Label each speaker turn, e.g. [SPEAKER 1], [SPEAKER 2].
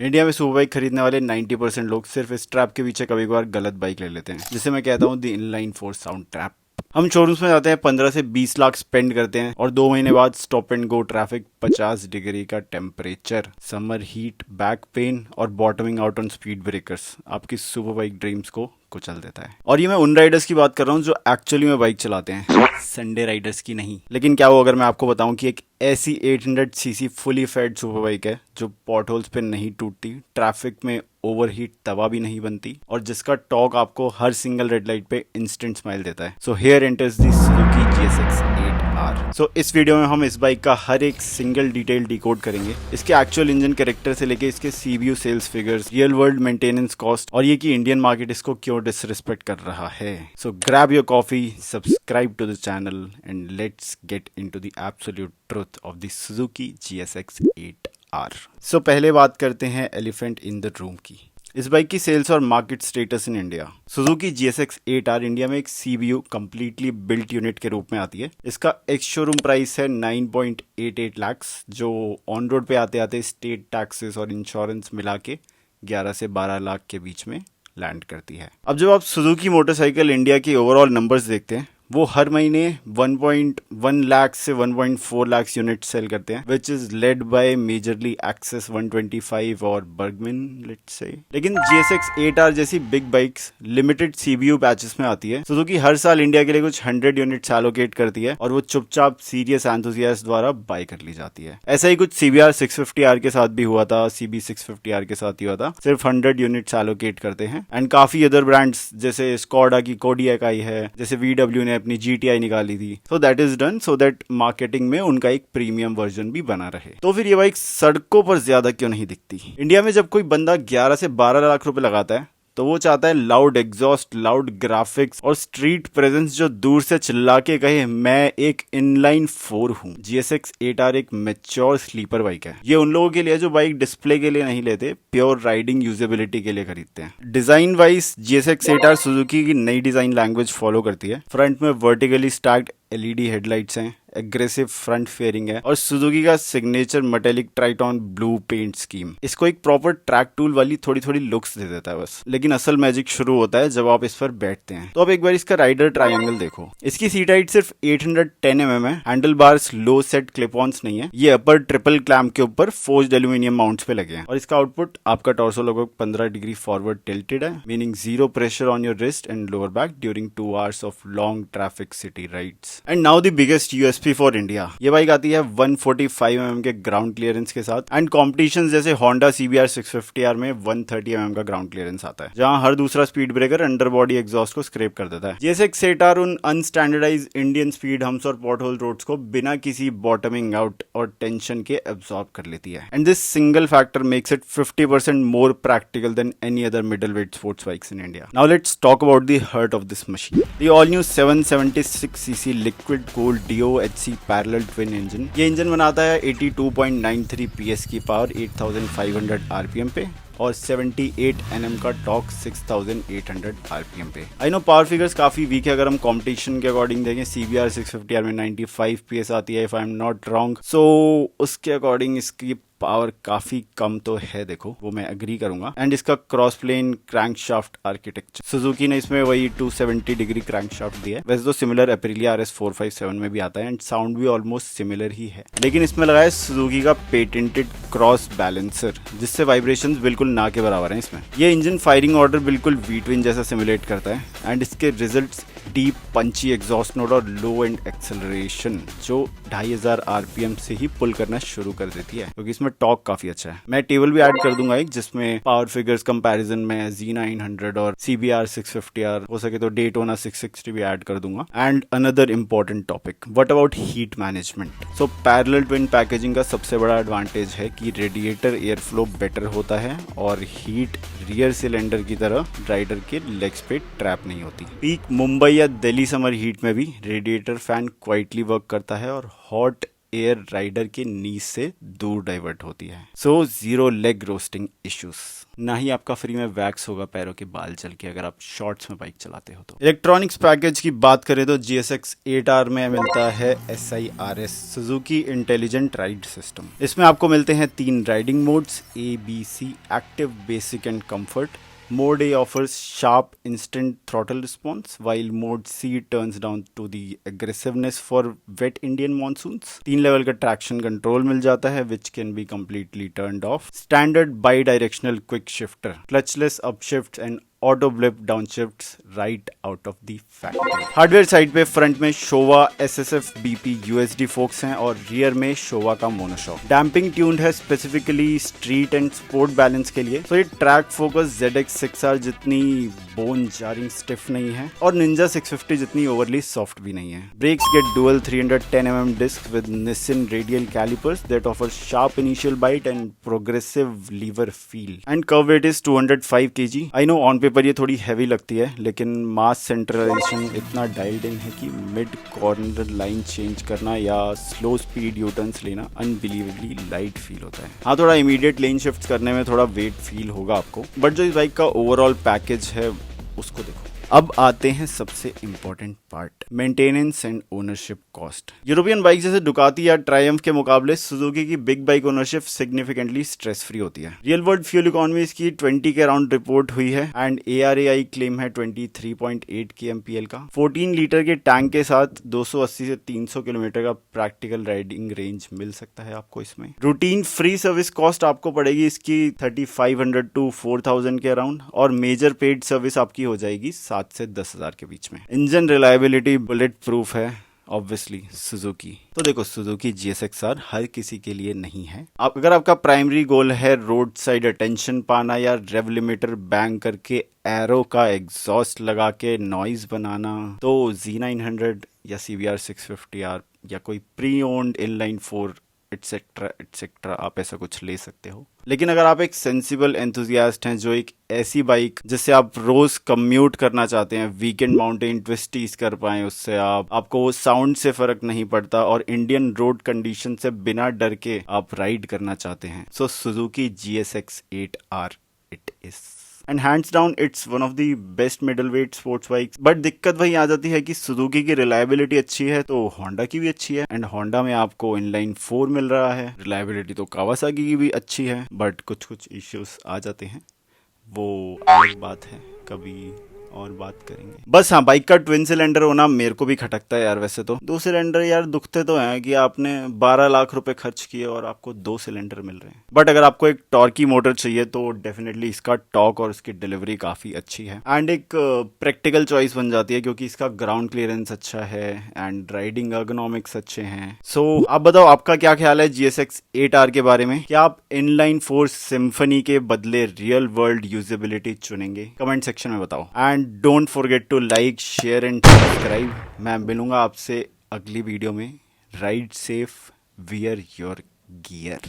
[SPEAKER 1] India में super bike खरीदने वाले 90% लोग सिर्फ इस ट्रैप के पीछे कभी कभार गलत बाइक ले लेते हैं, जिसे मैं कहता हूँ the inline four sound trap. हम शोरूम्स में जाते हैं, 15 से 20 लाख स्पेंड करते हैं और 2 महीने बाद stop and go traffic, 50 degree का temperature, summer heat, back pain और bottoming out on speed breakers आपकी सुपर बाइक ड्रीम्स को कुचल देता है। और ये मैं उन राइडर्स की बात कर रहा हूँ जो एक्चुअली में बाइक चलाते हैं, संडे राइडर्स की नहीं। लेकिन क्या हो अगर मैं आपको बताऊं कि एक ऐसी 800 CC fully faired super bike है जो पॉट होल्स पे नहीं टूटती, ट्रैफिक में ओवरहीट तवा भी नहीं बनती और जिसका टॉर्क आपको हर सिंगल रेड लाइट पे इंस्टेंट स्माइल देता है। So here enters the Suzuki GSX 8R। सो इस वीडियो में हम इस बाइक का हर एक सिंगल डिटेल डिकोड करेंगे, इसके एक्चुअल इंजन कैरेक्टर से लेके इसके CBU sales figures, real world maintenance cost और ये कि इंडियन मार्केट इसको क्यों डिसरिस्पेक्ट कर रहा है। So grab your coffee, subscribe to the channel and let's get into the absolute truth of the Suzuki GSX 8R। So पहले बात करते हैं एलिफेंट इन द रूम की, इस बाइक की सेल्स और market status in India. Suzuki GSX 8R India में एक CBU कंप्लीटली बिल्ट यूनिट के रूप में आती है। इसका एक्स शोरूम प्राइस है 9.88 लाख, जो ऑन रोड पे आते आते स्टेट टैक्सेस और इंश्योरेंस मिला के 11 से 12 लाख के बीच में लैंड करती है। अब जब आप सुजुकी मोटरसाइकिल इंडिया की ओवरऑल नंबर्स देखते हैं, वो हर महीने 1.1 लाख से 1.4 लाख यूनिट सेल करते हैं, which is led by majorly Access 125 और बर्गमैन लेट्स से। लेकिन GSX 8R जैसी big bikes limited CBU batches में आती है। सुजुकी हर साल इंडिया के लिए कुछ 100 यूनिट्स एलोकेट करती है और वो चुपचाप सीरियस एंथुसियास्ट द्वारा बाय कर ली जाती है। ऐसा ही कुछ CBR 650R के साथ भी हुआ था, CB 650R के साथ ही हुआ था। सिर्फ 100 यूनिट्स एलोकेट करते हैं एंड काफी अदर ब्रांड्स जैसे स्कॉडा की कोडियक आई है, जैसे VW ने अपनी GTI निकाली थी। So that is done so that marketing में उनका एक प्रीमियम वर्जन भी बना रहे। तो फिर ये बाइक सड़कों पर ज्यादा क्यों नहीं दिखती? इंडिया में जब कोई बंदा 11 से 12 लाख रुपए लगाता है तो वो चाहता है लाउड एग्जॉस्ट, लाउड ग्राफिक्स और स्ट्रीट प्रेजेंस जो दूर से चिल्ला के कहे मैं एक इनलाइन 4 हूँ। GSX 8R एक मैच्योर स्लीपर बाइक है। ये उन लोगों के लिए जो बाइक डिस्प्ले के लिए नहीं लेते, प्योर राइडिंग यूजेबिलिटी के लिए खरीदते हैं। Design wise GSX 8R Suzuki की नई डिजाइन लैंग्वेज फॉलो करती है। फ्रंट में वर्टिकली स्टैक्ड LED हेडलाइट्स हैं, एग्रेसिव फ्रंट फेयरिंग है और सुजुकी का signature metallic triton blue paint scheme इसको एक प्रॉपर ट्रैक टूल वाली थोड़ी थोड़ी लुक्स दे देता है बस। लेकिन असल मैजिक शुरू होता है जब आप इस पर बैठते हैं। तो अब एक बार इसका राइडर ट्रायंगल देखो। इसकी सीट हाइट सिर्फ 810 mm है। Handle bars low set clip ons नहीं है, ये अपर ट्रिपल क्लैम्प के ऊपर फोर्ज्ड एल्यूमिनियम माउंट्स पे लगे हैं। और इसका आउटपुट आपका टॉर्सो लगभग 15 डिग्री फॉरवर्ड टिल्टेड है, meaning zero pressure on your wrist and lower back during 2 hours of long traffic city rides. And now the biggest USP for India, ये bike आती है 145 mm के ग्राउंड क्लियरेंस के साथ and competition जैसे Honda CBR 650R में 130 mm का ground clearance आता है, जहां हर दूसरा speed breaker under body exhaust को स्क्रैप कर देता है। GSX 8R उन अनस्टैंडर्डाइज इंडियन स्पीड हम्स और पॉट होल रोड्स को बिना किसी बॉटमिंग आउट और टेंशन के एब्सॉर्ब कर लेती है। And this single factor makes it 50% more practical than any other middle weight sports bikes in India. Now let's talk about the heart of this machine, the all new 776cc liquid cooled DOHC parallel twin engine. ये engine बनाता है 82.93 PS की power 8500 RPM पे और 78 Nm का torque 6800 RPM पे। I know power figures काफी week है, अगर हम कंपटीशन के अकॉर्डिंग देखें CBR 650R में 95 PS आती है if I am not wrong. So उसके अकॉर्डिंग इसकी पावर काफी कम तो है, देखो वो मैं एग्री करूंगा। एंड इसका cross plane crankshaft architecture, Suzuki ने इसमें वही 270 डिग्री क्रैंकशाफ्ट दिया है। वैसे तो सिमिलर एप्रिलिया RS 457 में भी आता है एंड साउंड भी ऑलमोस्ट सिमिलर ही है, लेकिन इसमें लगा है सुजुकी का पेटेंटेड क्रॉस बैलेंसर, जिससे वाइब्रेशंस बिल्कुल ना के बराबर हैं इसमें। ये इंजन फायरिंग ऑर्डर बिल्कुल V-twin जैसा सिमुलेट करता है एंड इसके रिजल्ट्स डीप पंची एग्जॉस्ट नोड और लो एंड एक्सेलरेशन जो 2500 RPM से ही पुल करना शुरू कर देती है, क्योंकि इसमें टॉर्क काफी अच्छा है। मैं टेबल भी ऐड कर दूंगा एक, जिसमें पावर फिगर्स कंपैरिजन में Z900 और CBR 650R, हो सके तो डेटोना 660 भी ऐड कर दूंगा। And another important topic, what about heat management. So parallel twin packaging का सबसे बड़ा एडवांटेज है कि रेडिएटर एयर फ्लो बेटर होता है और हीट रियर सिलेंडर की तरह राइडर के लेग्स पे ट्रैप नहीं होती। पीक मुंबई या दिल्ली समर हीट में भी रेडिएटर फैन क्वाइटली वर्क करता है और हॉट एयर राइडर के नीज से दूर डाइवर्ट होती है। So zero leg roasting issues, ना ही आपका फ्री में वैक्स होगा पैरों के बाल जल के अगर आप शॉर्ट्स में बाइक चलाते हो तो। इलेक्ट्रॉनिक्स पैकेज की बात करें तो GSX 8R में मिलता है SIRS Suzuki intelligent ride system. इसमें आपको मिलते हैं 3 riding modes ABC, active, basic and comfort. Mode A offers sharp instant throttle response, while Mode C turns down to the aggressiveness for wet Indian monsoons. 3 level का traction control मिल जाता है which can be completely turned off. Standard bi-directional quick shifter, clutchless upshifts and auto blip downshifts right out of the factory. Hardware side पे front में Showa SSF BP USD forks हैं और rear में Showa का monoshock. Damping tuned है specifically street and sport balance के लिए। तो ये ट्रैक फोकस ZX 6R जितनी बोन जारिंग स्टिफ नहीं है और निंजा 650 जितनी ओवरली सॉफ्ट भी नहीं है। Brakes get dual 310 mm disc with Nissin radial calipers that offer sharp initial bite and progressive lever feel. And curb weight is 205 kg. I know on पर ये थोड़ी हैवी लगती है लेकिन मास सेंट्रलाइजेशन इतना डाइल्ड इन है कि मिड कॉर्नर लाइन चेंज करना या स्लो स्पीड यू टर्न्स लेना अनबिलीवेबली लाइट फील होता है। हाँ, थोड़ा इमीडिएट लेन शिफ्ट करने में थोड़ा वेट फील होगा आपको, बट जो इस बाइक का ओवरऑल पैकेज है उसको देखो। अब आते हैं सबसे important part, maintenance and ownership cost. European bike जैसे डुकाती या ट्रायम्फ के मुकाबले सुजुकी की big bike ownership significantly stress free होती है। रियल वर्ल्ड फ्यूल इकोनॉमी इसकी 20 के अराउंड रिपोर्ट हुई है एंड ARAI क्लेम है 23.8 kmpl का। 14 लीटर के टैंक के साथ 280 से 300 किलोमीटर का प्रैक्टिकल राइडिंग रेंज मिल सकता है आपको इसमें। रूटीन फ्री सर्विस कॉस्ट आपको पड़ेगी इसकी 3500 to 4000 के अराउंड और मेजर पेड सर्विस आपकी हो जाएगी 7 से 10,000 के बीच में। इंजन रिलायबिलिटी बुलेट प्रूफ है ऑब्वियसली सुजुकी। तो देखो, सुजुकी GSX-R हर किसी के लिए नहीं है। अगर आपका प्राइमरी गोल है रोड साइड अटेंशन पाना या रेव लिमिटर बैंग करके एरो का एग्जॉस्ट लगा के नॉइज बनाना, तो Z900 या CBR 650R या कोई pre owned inline 4 etcetera etcetera आप ऐसा कुछ ले सकते हो। लेकिन अगर आप एक सेंसिबल एंथुजियास्ट हैं जो एक ऐसी बाइक जिससे आप रोज कम्यूट करना चाहते हैं, वीकेंड माउंटेन ट्विस्टीज कर पाएं उससे, आपको वो साउंड से फर्क नहीं पड़ता और इंडियन रोड कंडीशन से बिना डर के आप राइड करना चाहते हैं, so Suzuki GSX 8R it is. And hands down it's one of the best middle weight sports bikes. But दिक्कत वही आ जाती है कि सुजुकी की रिलायबिलिटी अच्छी है तो होंडा की भी अच्छी है, एंड होंडा में आपको इनलाइन 4 मिल रहा है। रिलायबिलिटी तो कावासाकी की भी अच्छी है, बट कुछ कुछ इश्यूज आ जाते हैं, वो अलग बात है, कभी और बात करेंगे। बस हाँ, बाइक का ट्विन सिलेंडर होना मेरे को भी खटकता है यार। वैसे तो 2 सिलेंडर यार दुखते तो हैं कि आपने 12 लाख रुपए खर्च किए और आपको 2 सिलेंडर मिल रहे हैं। बट अगर आपको एक टॉर्की मोटर चाहिए तो डेफिनेटली इसका टॉर्क और इसकी डिलीवरी काफी अच्छी है एंड एक प्रैक्टिकल चॉइस बन जाती है क्योंकि इसका ग्राउंड क्लियरेंस अच्छा है एंड राइडिंग अर्गोनॉमिक्स अच्छे हैं। सो आप बताओ, आपका क्या ख्याल है GSX 8R के बारे में? क्या आप इनलाइन 4 सिम्फनी के बदले रियल वर्ल्ड यूजेबिलिटी चुनेंगे? कमेंट सेक्शन में बताओ and don't forget to like, share and subscribe. मैं मिलूंगा आपसे अगली वीडियो में। Ride safe, wear your gear.